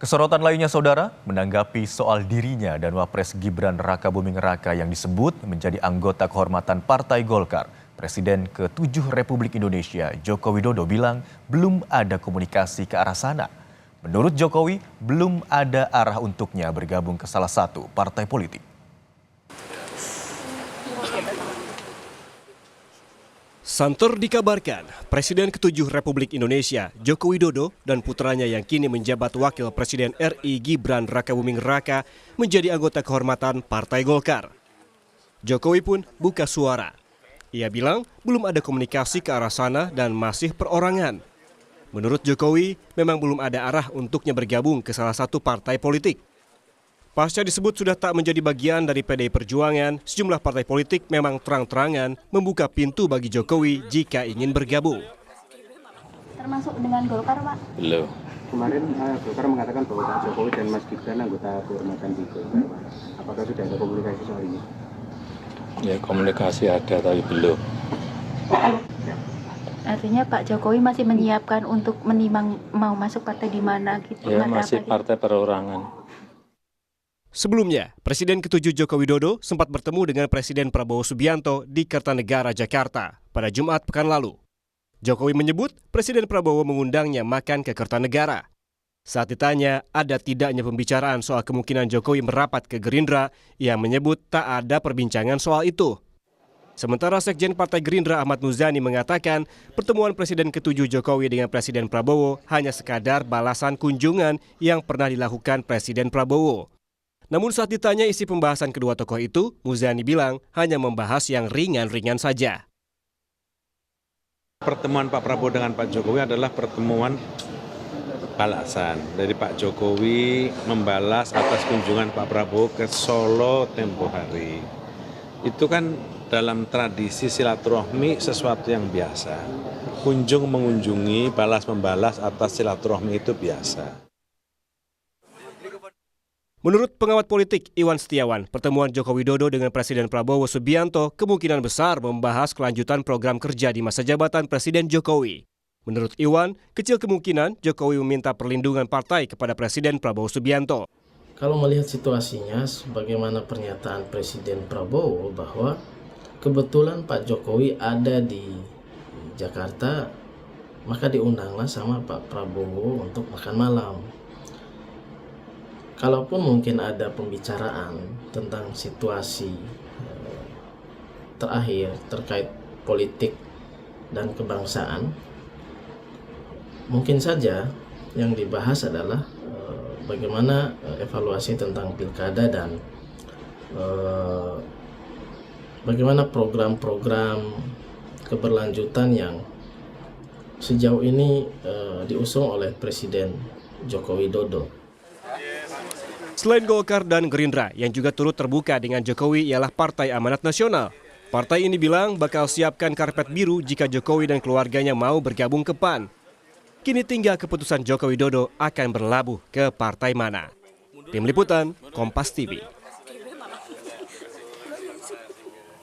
Kesorotan lainnya, saudara, menanggapi soal dirinya dan Wapres Gibran Rakabuming Raka yang disebut menjadi anggota kehormatan Partai Golkar. Presiden ke-7 Republik Indonesia, Joko Widodo, bilang belum ada komunikasi ke arah sana. Menurut Jokowi, belum ada arah untuknya bergabung ke salah satu partai politik. Santer dikabarkan, Presiden ke-7 Republik Indonesia, Joko Widodo, dan putranya yang kini menjabat Wakil Presiden RI Gibran Rakabuming Raka menjadi anggota kehormatan Partai Golkar. Jokowi pun buka suara. Ia bilang belum ada komunikasi ke arah sana dan masih perorangan. Menurut Jokowi, memang belum ada arah untuknya bergabung ke salah satu partai politik. Pasca disebut sudah tak menjadi bagian dari PDI Perjuangan, sejumlah partai politik memang terang-terangan membuka pintu bagi Jokowi jika ingin bergabung. Termasuk dengan Golkar, Pak? Belum. Kemarin Golkar mengatakan bahwa Pak Jokowi dan Mas Gibran anggota kehormatan di Golkar. Apakah sudah ada komunikasi soal ini? Ya, komunikasi ada tapi belum. Artinya Pak Jokowi masih menyiapkan untuk menimang mau masuk partai di mana gitu? Ya, masih partai perorangan. Sebelumnya, Presiden ke-7 Joko Widodo sempat bertemu dengan Presiden Prabowo Subianto di Kertanegara, Jakarta pada Jumat pekan lalu. Jokowi menyebut Presiden Prabowo mengundangnya makan ke Kertanegara. Saat ditanya ada tidaknya pembicaraan soal kemungkinan Jokowi merapat ke Gerindra, ia menyebut tak ada perbincangan soal itu. Sementara Sekjen Partai Gerindra Ahmad Muzani mengatakan pertemuan Presiden ke-7 Jokowi dengan Presiden Prabowo hanya sekadar balasan kunjungan yang pernah dilakukan Presiden Prabowo. Namun saat ditanya isi pembahasan kedua tokoh itu, Muzani bilang hanya membahas yang ringan-ringan saja. Pertemuan Pak Prabowo dengan Pak Jokowi adalah pertemuan balasan. Dari Pak Jokowi membalas atas kunjungan Pak Prabowo ke Solo tempo hari. Itu kan dalam tradisi silaturahmi sesuatu yang biasa. Kunjung mengunjungi, balas membalas atas silaturahmi itu biasa. Menurut pengamat politik Iwan Setiawan, pertemuan Joko Widodo dengan Presiden Prabowo Subianto kemungkinan besar membahas kelanjutan program kerja di masa jabatan Presiden Jokowi. Menurut Iwan, kecil kemungkinan Jokowi meminta perlindungan partai kepada Presiden Prabowo Subianto. Kalau melihat situasinya, sebagaimana pernyataan Presiden Prabowo bahwa kebetulan Pak Jokowi ada di Jakarta, maka diundanglah sama Pak Prabowo untuk makan malam. Kalaupun mungkin ada pembicaraan tentang situasi terakhir terkait politik dan kebangsaan, mungkin saja yang dibahas adalah bagaimana evaluasi tentang pilkada dan bagaimana program-program keberlanjutan yang sejauh ini diusung oleh Presiden Joko Widodo. Selain Golkar dan Gerindra yang juga turut terbuka dengan Jokowi ialah Partai Amanat Nasional. Partai ini bilang bakal siapkan karpet biru jika Jokowi dan keluarganya mau bergabung ke PAN. Kini tinggal keputusan Joko Widodo akan berlabuh ke partai mana. Tim Liputan, Kompas TV.